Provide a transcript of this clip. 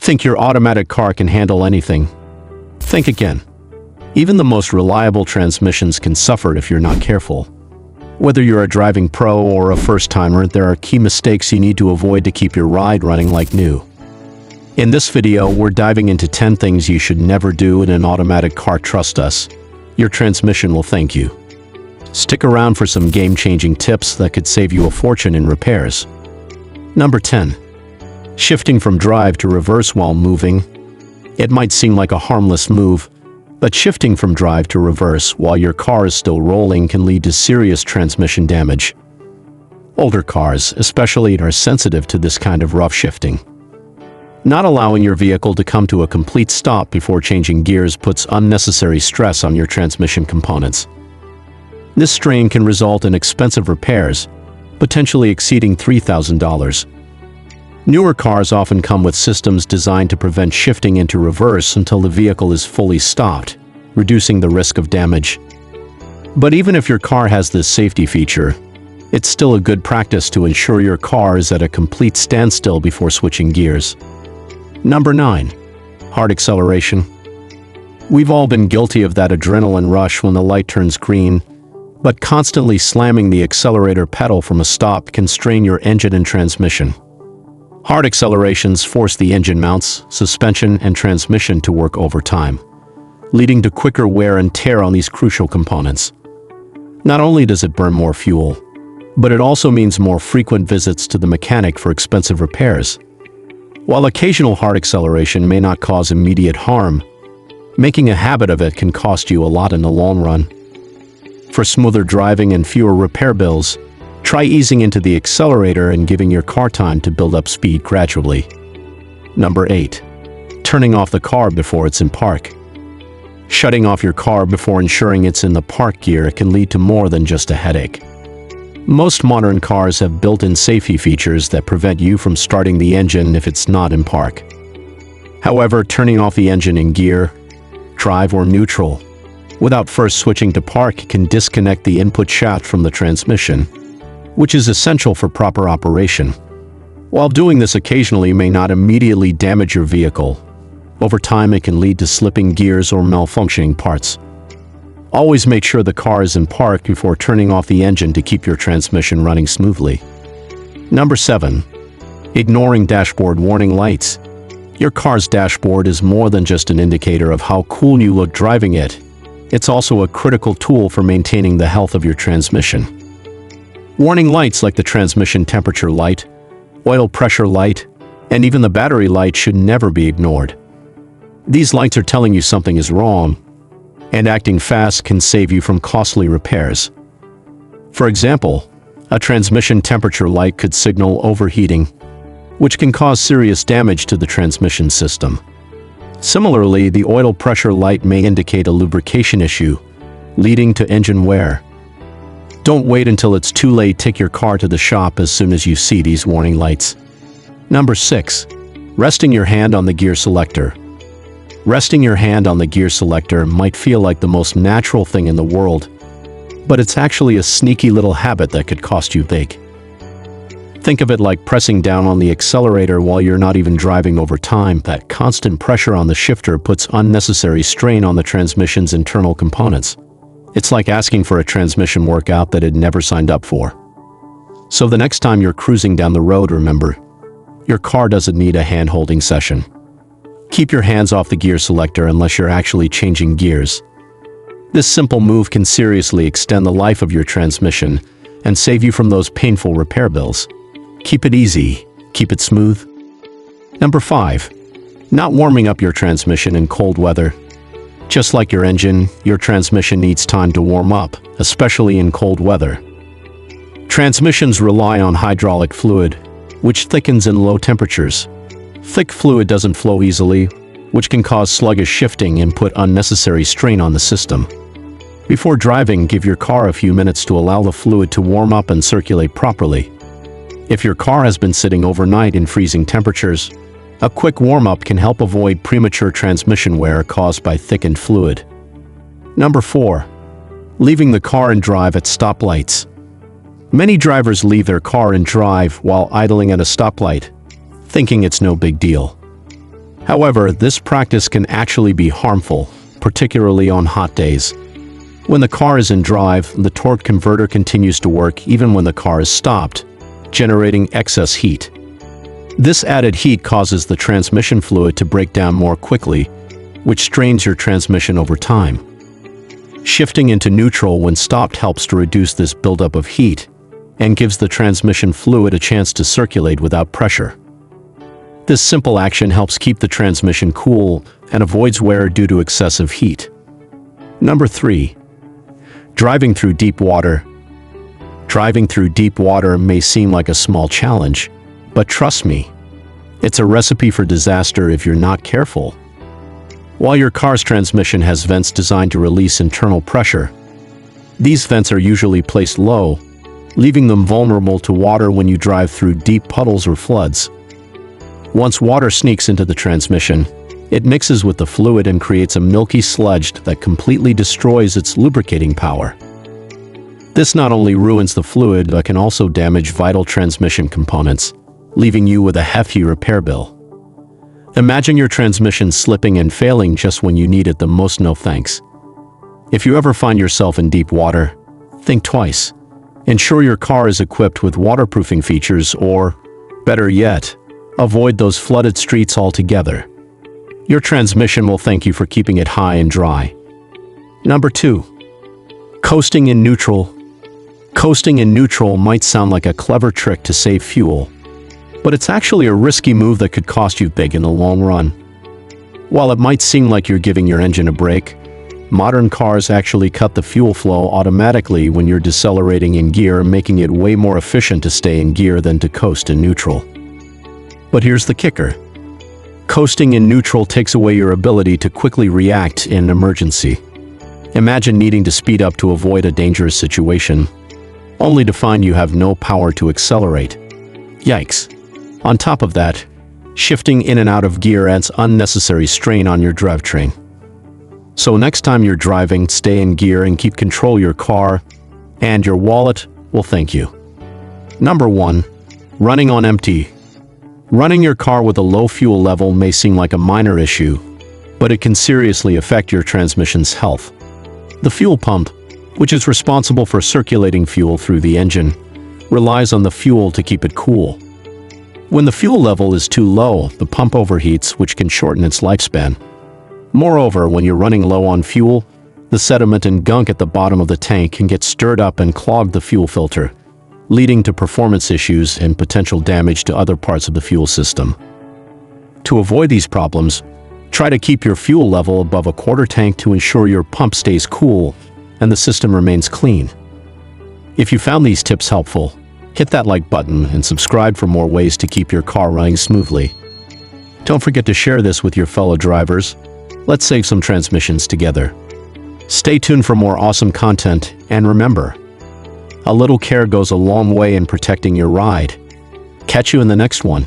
Think your automatic car can handle anything? Think again. Even the most reliable transmissions can suffer if you're not careful. Whether you're a driving pro or a first-timer, there are key mistakes you need to avoid to keep your ride running like new. In this video, we're diving into 10 things you should never do in an automatic car. Trust us, your transmission will thank you. Stick around for some game-changing tips that could save you a fortune in repairs. Number 10. Shifting from drive to reverse while moving. It might seem like a harmless move, but shifting from drive to reverse while your car is still rolling can lead to serious transmission damage. Older cars, especially, are sensitive to this kind of rough shifting. Not allowing your vehicle to come to a complete stop before changing gears puts unnecessary stress on your transmission components. This strain can result in expensive repairs, potentially exceeding $3,000. Newer cars often come with systems designed to prevent shifting into reverse until the vehicle is fully stopped, reducing the risk of damage. But even if your car has this safety feature, it's still a good practice to ensure your car is at a complete standstill before switching gears. Number 9. Hard acceleration. We've all been guilty of that adrenaline rush when the light turns green, but constantly slamming the accelerator pedal from a stop can strain your engine and transmission. Hard accelerations force the engine mounts, suspension, and transmission to work overtime, leading to quicker wear and tear on these crucial components. Not only does it burn more fuel, but it also means more frequent visits to the mechanic for expensive repairs. While occasional hard acceleration may not cause immediate harm, making a habit of it can cost you a lot in the long run. For smoother driving and fewer repair bills, try easing into the accelerator and giving your car time to build up speed gradually. Number 8. Turning off the car before it's in park. Shutting off your car before ensuring it's in the park gear can lead to more than just a headache. Most modern cars have built-in safety features that prevent you from starting the engine if it's not in park. However, turning off the engine in gear, drive, or neutral without first switching to park can disconnect the input shaft from the transmission, which is essential for proper operation. While doing this occasionally may not immediately damage your vehicle, over time it can lead to slipping gears or malfunctioning parts. Always make sure the car is in park before turning off the engine to keep your transmission running smoothly. Number 7. Ignoring dashboard warning lights. Your car's dashboard is more than just an indicator of how cool you look driving it. It's also a critical tool for maintaining the health of your transmission. Warning lights like the transmission temperature light, oil pressure light, and even the battery light should never be ignored. These lights are telling you something is wrong, and acting fast can save you from costly repairs. For example, a transmission temperature light could signal overheating, which can cause serious damage to the transmission system. Similarly, the oil pressure light may indicate a lubrication issue, leading to engine wear. Don't wait until it's too late. Take your car to the shop as soon as you see these warning lights. Number 6. Resting your hand on the gear selector. Resting your hand on the gear selector might feel like the most natural thing in the world, but it's actually a sneaky little habit that could cost you big. Think of it like pressing down on the accelerator while you're not even driving. Over time, that constant pressure on the shifter puts unnecessary strain on the transmission's internal components. It's like asking for a transmission workout that it never signed up for. So the next time you're cruising down the road, remember, your car doesn't need a hand-holding session. Keep your hands off the gear selector unless you're actually changing gears. This simple move can seriously extend the life of your transmission and save you from those painful repair bills. Keep it easy, keep it smooth. Number 5. Not warming up your transmission in cold weather. Just like your engine, your transmission needs time to warm up, especially in cold weather. Transmissions rely on hydraulic fluid, which thickens in low temperatures. Thick fluid doesn't flow easily, which can cause sluggish shifting and put unnecessary strain on the system. Before driving, give your car a few minutes to allow the fluid to warm up and circulate properly. If your car has been sitting overnight in freezing temperatures, a quick warm-up can help avoid premature transmission wear caused by thickened fluid. Number 4. Leaving the car in drive at stoplights. Many drivers leave their car in drive while idling at a stoplight, thinking it's no big deal. However, this practice can actually be harmful, particularly on hot days. When the car is in drive, the torque converter continues to work even when the car is stopped, generating excess heat. This added heat causes the transmission fluid to break down more quickly, which strains your transmission over time. Shifting into neutral when stopped helps to reduce this buildup of heat and gives the transmission fluid a chance to circulate without pressure. This simple action helps keep the transmission cool and avoids wear due to excessive heat. Number 3. Driving through deep water. Driving through deep water may seem like a small challenge, but trust me, it's a recipe for disaster if you're not careful. While your car's transmission has vents designed to release internal pressure, these vents are usually placed low, leaving them vulnerable to water when you drive through deep puddles or floods. Once water sneaks into the transmission, it mixes with the fluid and creates a milky sludge that completely destroys its lubricating power. This not only ruins the fluid but can also damage vital transmission components, leaving you with a hefty repair bill. Imagine your transmission slipping and failing just when you need it the most. No thanks. If you ever find yourself in deep water, think twice. Ensure your car is equipped with waterproofing features or, better yet, avoid those flooded streets altogether. Your transmission will thank you for keeping it high and dry. Number 2. Coasting in neutral. Coasting in neutral might sound like a clever trick to save fuel, but it's actually a risky move that could cost you big in the long run. While it might seem like you're giving your engine a break, modern cars actually cut the fuel flow automatically when you're decelerating in gear, making it way more efficient to stay in gear than to coast in neutral. But here's the kicker. Coasting in neutral takes away your ability to quickly react in an emergency. Imagine needing to speed up to avoid a dangerous situation, only to find you have no power to accelerate. Yikes. On top of that, shifting in and out of gear adds unnecessary strain on your drivetrain. So next time you're driving, stay in gear and keep control of your car, and your wallet will thank you. Number 1. Running on empty. Running your car with a low fuel level may seem like a minor issue, but it can seriously affect your transmission's health. The fuel pump, which is responsible for circulating fuel through the engine, relies on the fuel to keep it cool. When the fuel level is too low, the pump overheats, which can shorten its lifespan. Moreover, when you're running low on fuel, the sediment and gunk at the bottom of the tank can get stirred up and clog the fuel filter, leading to performance issues and potential damage to other parts of the fuel system. To avoid these problems, try to keep your fuel level above a quarter tank to ensure your pump stays cool and the system remains clean. If you found these tips helpful, hit that like button and subscribe for more ways to keep your car running smoothly. Don't forget to share this with your fellow drivers. Let's save some transmissions together. Stay tuned for more awesome content, and remember, a little care goes a long way in protecting your ride. Catch you in the next one.